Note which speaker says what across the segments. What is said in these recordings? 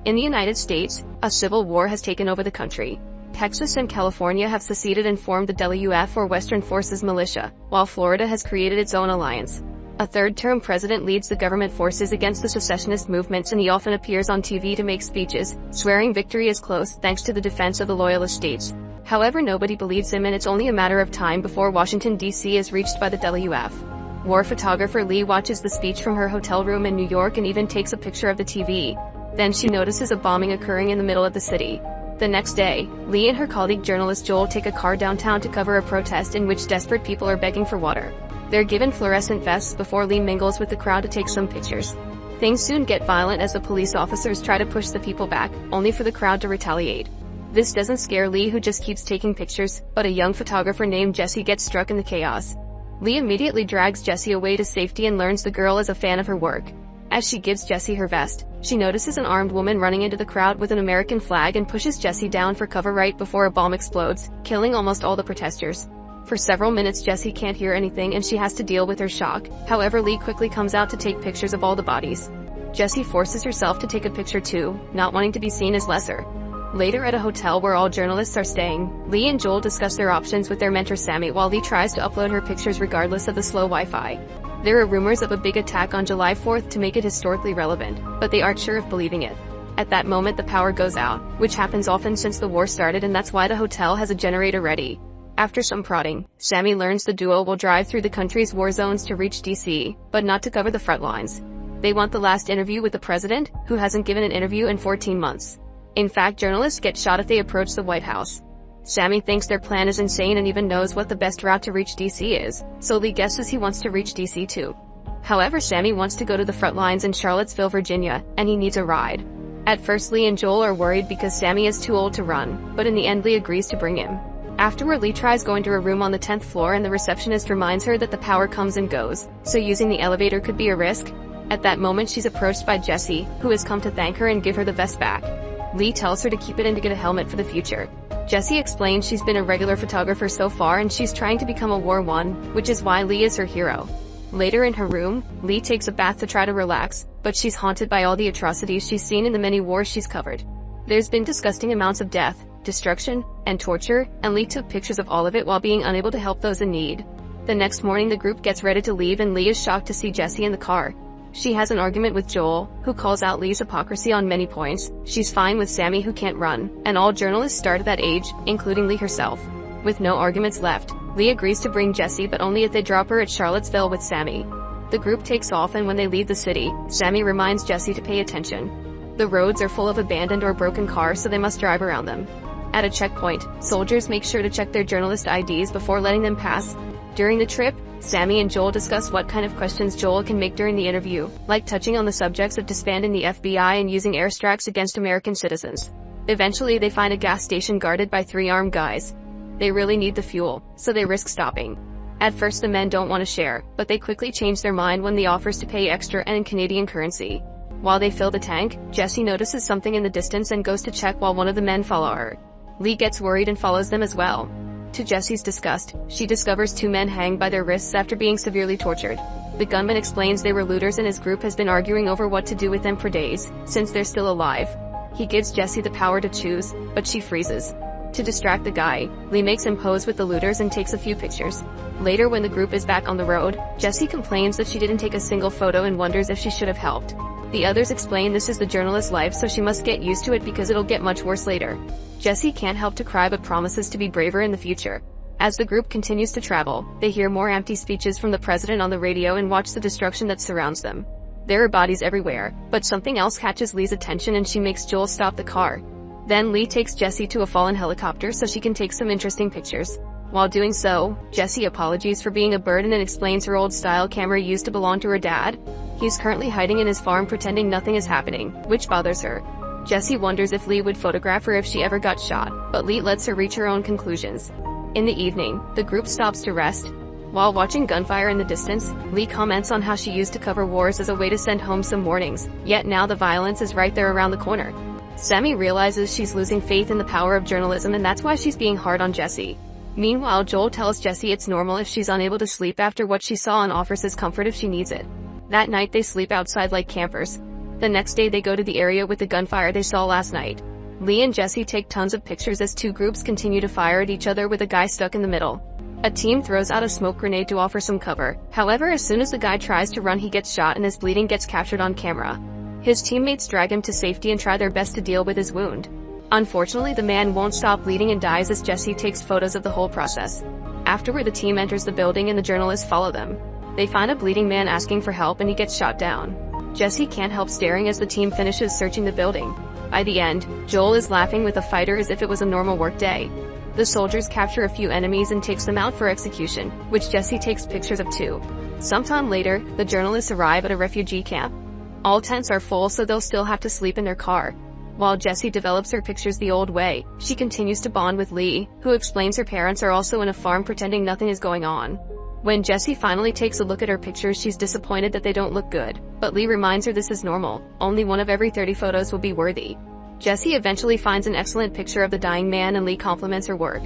Speaker 1: In the United States, a civil war has taken over the country. Texas and California have seceded and formed the WF or Western Forces Militia, while Florida has created its own alliance. A third-term president leads the government forces against the secessionist movements, and he often appears on TV to make speeches, swearing victory is close thanks to the defense of the loyalist states. However, nobody believes him, and it's only a matter of time before Washington, D.C. is reached by the WF. War photographer Lee watches the speech from her hotel room in New York and even takes a picture of the TV. Then she notices a bombing occurring in the middle of the city. The next day, Lee and her colleague journalist Joel take a car downtown to cover a protest in which desperate people are begging for water. They're given fluorescent vests before Lee mingles with the crowd to take some pictures. Things soon get violent as the police officers try to push the people back, only for the crowd to retaliate. This doesn't scare Lee, who just keeps taking pictures, but a young photographer named Jessie gets struck in the chaos. Lee immediately drags Jessie away to safety and learns the girl is a fan of her work. As she gives Jessie her vest, she notices an armed woman running into the crowd with an American flag and pushes Jessie down for cover right before a bomb explodes, killing almost all the protesters. For several minutes Jessie can't hear anything and she has to deal with her shock. However, Lee quickly comes out to take pictures of all the bodies. Jessie forces herself to take a picture too, not wanting to be seen as lesser. Later, at a hotel where all journalists are staying, Lee and Joel discuss their options with their mentor Sammy while Lee tries to upload her pictures regardless of the slow Wi-Fi. There are rumors of a big attack on July 4th to make it historically relevant, but they aren't sure of believing it. At that moment the power goes out, which happens often since the war started, and that's why the hotel has a generator ready. After some prodding, Sammy learns the duo will drive through the country's war zones to reach DC, but not to cover the front lines. They want the last interview with the president, who hasn't given an interview in 14 months. In fact, journalists get shot if they approach the White House. Sammy thinks their plan is insane and even knows what the best route to reach DC is, so Lee guesses he wants to reach DC too. However, Sammy wants to go to the front lines in Charlottesville, Virginia, and he needs a ride. At first Lee and Joel are worried because Sammy is too old to run, but in the end Lee agrees to bring him. Afterward, Lee tries going to a room on the 10th floor and the receptionist reminds her that the power comes and goes, so using the elevator could be a risk. At that moment she's approached by Jessie, who has come to thank her and give her the vest back. Lee tells her to keep it and to get a helmet for the future. Jessie explains she's been a regular photographer so far and she's trying to become a war one, which is why Lee is her hero. Later in her room, Lee takes a bath to try to relax, but she's haunted by all the atrocities she's seen in the many wars she's covered. There's been disgusting amounts of death, destruction, and torture, and Lee took pictures of all of it while being unable to help those in need. The next morning the group gets ready to leave and Lee is shocked to see Jessie in the car. She has an argument with Joel, who calls out Lee's hypocrisy on many points. She's fine with Sammy, who can't run, and all journalists start at that age, including Lee herself. With no arguments left, Lee agrees to bring Jessie, but only if they drop her at Charlottesville with Sammy. The group takes off, and when they leave the city, Sammy reminds Jessie to pay attention. The roads are full of abandoned or broken cars, so they must drive around them. At a checkpoint, soldiers make sure to check their journalist IDs before letting them pass. During the trip, Sammy and Joel discuss what kind of questions Joel can make during the interview, like touching on the subjects of disbanding the FBI and using airstrikes against American citizens. Eventually they find a gas station guarded by 3 armed guys. They really need the fuel, so they risk stopping. At first the men don't want to share, but they quickly change their mind when Lee offers to pay extra and in Canadian currency. While they fill the tank, Jessie notices something in the distance and goes to check while one of the men follow her. Lee gets worried and follows them as well. To Jessie's disgust, she discovers 2 men hanged by their wrists after being severely tortured. The gunman explains they were looters and his group has been arguing over what to do with them for days, since they're still alive. He gives Jessie the power to choose, but she freezes. To distract the guy, Lee makes him pose with the looters and takes a few pictures. Later, when the group is back on the road, Jessie complains that she didn't take a single photo and wonders if she should have helped. The others explain this is the journalist's life, so she must get used to it because it'll get much worse later. Jessie can't help to cry but promises to be braver in the future. As the group continues to travel, they hear more empty speeches from the president on the radio and watch the destruction that surrounds them. There are bodies everywhere, but something else catches Lee's attention and she makes Joel stop the car. Then Lee takes Jessie to a fallen helicopter so she can take some interesting pictures. While doing so, Jessie apologizes for being a burden and explains her old-style camera used to belong to her dad. He's currently hiding in his farm pretending nothing is happening, which bothers her. Jessie wonders if Lee would photograph her if she ever got shot, but Lee lets her reach her own conclusions. In the evening, the group stops to rest. While watching gunfire in the distance, Lee comments on how she used to cover wars as a way to send home some warnings, yet now the violence is right there around the corner. Sammy realizes she's losing faith in the power of journalism and that's why she's being hard on Jessie. Meanwhile, Joel tells Jessie it's normal if she's unable to sleep after what she saw and offers his comfort if she needs it. That night they sleep outside like campers. The next day they go to the area with the gunfire they saw last night. Lee and Jesse take tons of pictures as two groups continue to fire at each other with a guy stuck in the middle. A team throws out a smoke grenade to offer some cover. However, as soon as the guy tries to run, he gets shot and his bleeding gets captured on camera. His teammates drag him to safety and try their best to deal with his wound. Unfortunately, the man won't stop bleeding and dies as Jesse takes photos of the whole process. Afterward, the team enters the building and the journalists follow them. They find a bleeding man asking for help and he gets shot down. Jesse can't help staring as the team finishes searching the building. By the end, Joel is laughing with a fighter as if it was a normal work day. The soldiers capture a few enemies and takes them out for execution, which Jesse takes pictures of too. Sometime later, the journalists arrive at a refugee camp. All tents are full, so they'll still have to sleep in their car. While Jessie develops her pictures the old way, she continues to bond with Lee, who explains her parents are also in a farm pretending nothing is going on. When Jessie finally takes a look at her pictures, she's disappointed that they don't look good, but Lee reminds her this is normal, only one of every 30 photos will be worthy. Jessie eventually finds an excellent picture of the dying man and Lee compliments her work.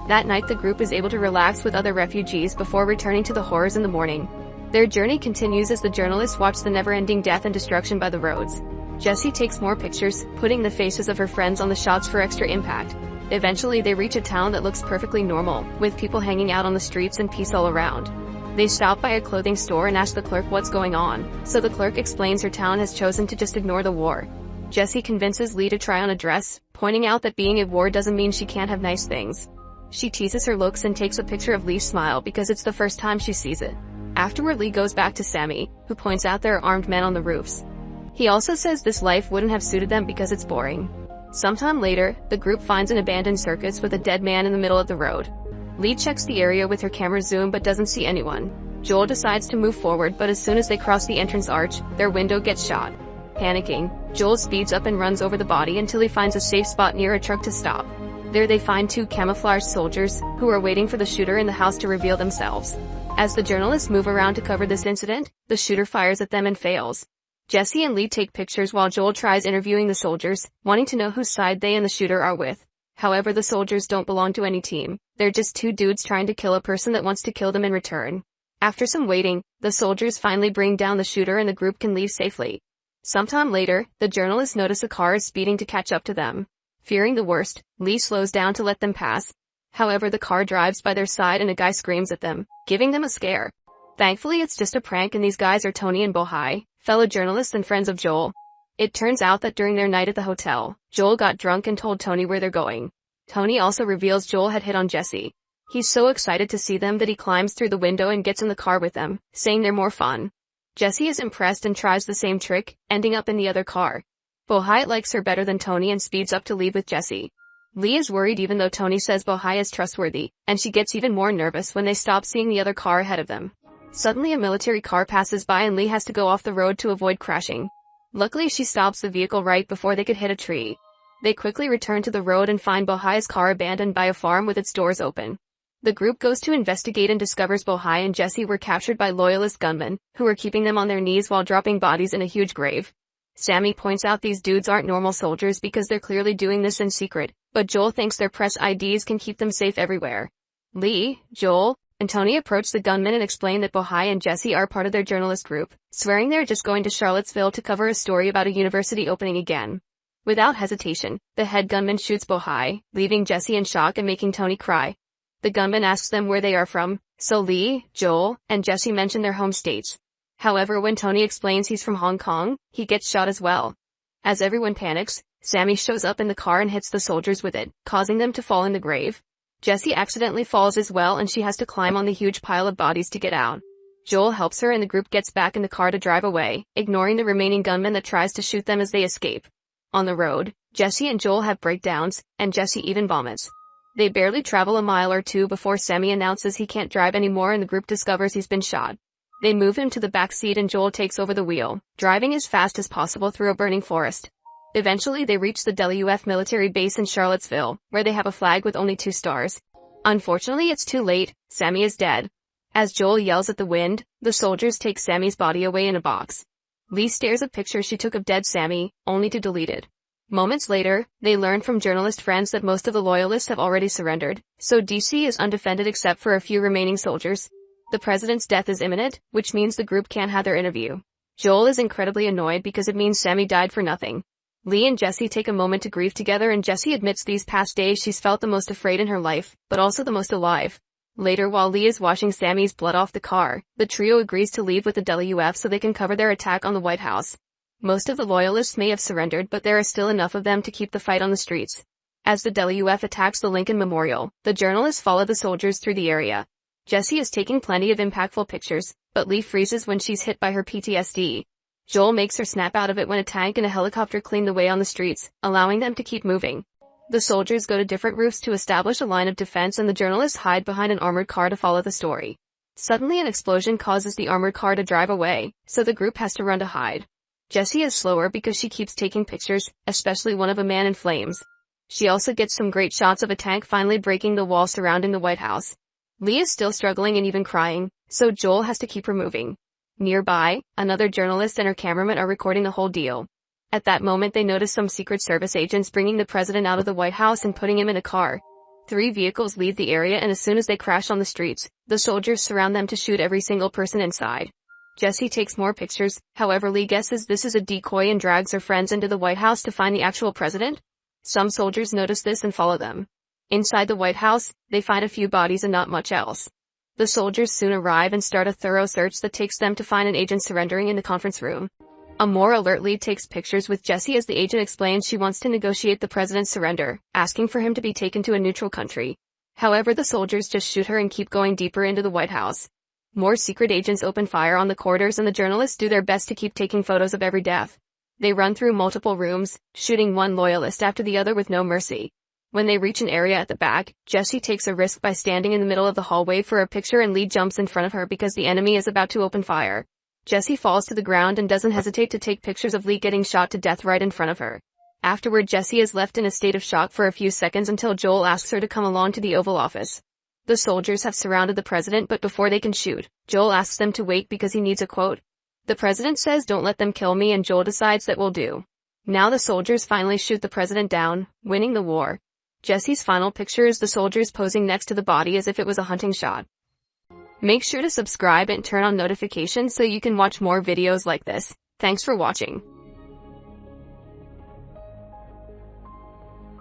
Speaker 1: That night the group is able to relax with other refugees before returning to the horrors in the morning. Their journey continues as the journalists watch the never-ending death and destruction by the roads. Jessie takes more pictures, putting the faces of her friends on the shots for extra impact. Eventually they reach a town that looks perfectly normal, with people hanging out on the streets and peace all around. They stop by a clothing store and ask the clerk what's going on, so the clerk explains her town has chosen to just ignore the war. Jessie convinces Lee to try on a dress, pointing out that being at war doesn't mean she can't have nice things. She teases her looks and takes a picture of Lee's smile because it's the first time she sees it. Afterward, Lee goes back to Sammy, who points out there are armed men on the roofs. He also says this life wouldn't have suited them because it's boring. Sometime later, the group finds an abandoned circus with a dead man in the middle of the road. Lee checks the area with her camera zoom but doesn't see anyone. Joel decides to move forward, but as soon as they cross the entrance arch, their window gets shot. Panicking, Joel speeds up and runs over the body until he finds a safe spot near a truck to stop. There they find two camouflaged soldiers, who are waiting for the shooter in the house to reveal themselves. As the journalists move around to cover this incident, the shooter fires at them and fails. Jessie and Lee take pictures while Joel tries interviewing the soldiers, wanting to know whose side they and the shooter are with. However, the soldiers don't belong to any team. They're just two dudes trying to kill a person that wants to kill them in return. After some waiting, the soldiers finally bring down the shooter and the group can leave safely. Sometime later, the journalists notice a car is speeding to catch up to them. Fearing the worst, Lee slows down to let them pass. However, the car drives by their side and a guy screams at them, giving them a scare. Thankfully, it's just a prank and these guys are Tony and Bohai, fellow journalists and friends of Joel. It turns out that during their night at the hotel, Joel got drunk and told Tony where they're going. Tony also reveals Joel had hit on Jessie. He's so excited to see them that he climbs through the window and gets in the car with them, saying they're more fun. Jessie is impressed and tries the same trick, ending up in the other car. Bohai likes her better than Tony and speeds up to leave with Jessie. Lee is worried even though Tony says Bohai is trustworthy, and she gets even more nervous when they stop seeing the other car ahead of them. Suddenly a military car passes by and Lee has to go off the road to avoid crashing. Luckily she stops the vehicle right before they could hit a tree. They quickly return to the road and find Bohai's car abandoned by a farm with its doors open. The group goes to investigate and discovers Bohai and Jessie were captured by loyalist gunmen, who were keeping them on their knees while dropping bodies in a huge grave. Sammy points out these dudes aren't normal soldiers because they're clearly doing this in secret, but Joel thinks their press IDs can keep them safe everywhere. Lee, Joel, and Tony approach the gunmen and explain that Bohai and Jessie are part of their journalist group, swearing they're just going to Charlottesville to cover a story about a university opening again. Without hesitation, the head gunman shoots Bohai, leaving Jessie in shock and making Tony cry. The gunman asks them where they are from, so Lee, Joel, and Jessie mention their home states. However, when Tony explains he's from Hong Kong, he gets shot as well. As everyone panics, Sammy shows up in the car and hits the soldiers with it, causing them to fall in the grave. Jessie accidentally falls as well and she has to climb on the huge pile of bodies to get out. Joel helps her and the group gets back in the car to drive away, ignoring the remaining gunman that tries to shoot them as they escape. On the road, Jessie and Joel have breakdowns, and Jessie even vomits. They barely travel a mile or two before Sammy announces he can't drive anymore and the group discovers he's been shot. They move him to the back seat and Joel takes over the wheel, driving as fast as possible through a burning forest. Eventually they reach the WF military base in Charlottesville, where they have a flag with only 2 stars. Unfortunately, it's too late, Sammy is dead. As Joel yells at the wind, the soldiers take Sammy's body away in a box. Lee stares at pictures she took of dead Sammy, only to delete it. Moments later, they learn from journalist friends that most of the loyalists have already surrendered, so DC is undefended except for a few remaining soldiers. The president's death is imminent, which means the group can't have their interview. Joel is incredibly annoyed because it means Sammy died for nothing. Lee and Jesse take a moment to grieve together, and Jesse admits these past days she's felt the most afraid in her life, but also the most alive. Later, while Lee is washing Sammy's blood off the car, the trio agrees to leave with the WF so they can cover their attack on the White House. Most of the loyalists may have surrendered, but there are still enough of them to keep the fight on the streets. As the WF attacks the Lincoln Memorial, the journalists follow the soldiers through the area. Jesse is taking plenty of impactful pictures, but Lee freezes when she's hit by her PTSD. Joel makes her snap out of it when a tank and a helicopter clean the way on the streets, allowing them to keep moving. The soldiers go to different roofs to establish a line of defense, and the journalists hide behind an armored car to follow the story. Suddenly an explosion causes the armored car to drive away, so the group has to run to hide. Jessie is slower because she keeps taking pictures, especially one of a man in flames. She also gets some great shots of a tank finally breaking the wall surrounding the White House. Lee is still struggling and even crying, so Joel has to keep her moving. Nearby, another journalist and her cameraman are recording the whole deal. At that moment they notice some Secret Service agents bringing the president out of the White House and putting him in a car. 3 vehicles leave the area, and as soon as they crash on the streets, the soldiers surround them to shoot every single person inside. Jessie takes more pictures, however Lee guesses this is a decoy and drags her friends into the White House to find the actual president. Some soldiers notice this and follow them. Inside the White House, they find a few bodies and not much else. The soldiers soon arrive and start a thorough search that takes them to find an agent surrendering in the conference room. A more alert Lee takes pictures with Jessie as the agent explains she wants to negotiate the president's surrender, asking for him to be taken to a neutral country. However, the soldiers just shoot her and keep going deeper into the White House. More secret agents open fire on the corridors, and the journalists do their best to keep taking photos of every death. They run through multiple rooms, shooting one loyalist after the other with no mercy. When they reach an area at the back, Jessie takes a risk by standing in the middle of the hallway for a picture, and Lee jumps in front of her because the enemy is about to open fire. Jessie falls to the ground and doesn't hesitate to take pictures of Lee getting shot to death right in front of her. Afterward, Jessie is left in a state of shock for a few seconds until Joel asks her to come along to the Oval Office. The soldiers have surrounded the president, but before they can shoot, Joel asks them to wait because he needs a quote. The president says, "Don't let them kill me," and Joel decides that will do. Now the soldiers finally shoot the president down, winning the war. Jessie's final picture is the soldiers posing next to the body as if it was a hunting shot. Make sure to subscribe and turn on notifications so you can watch more videos like this. Thanks for watching.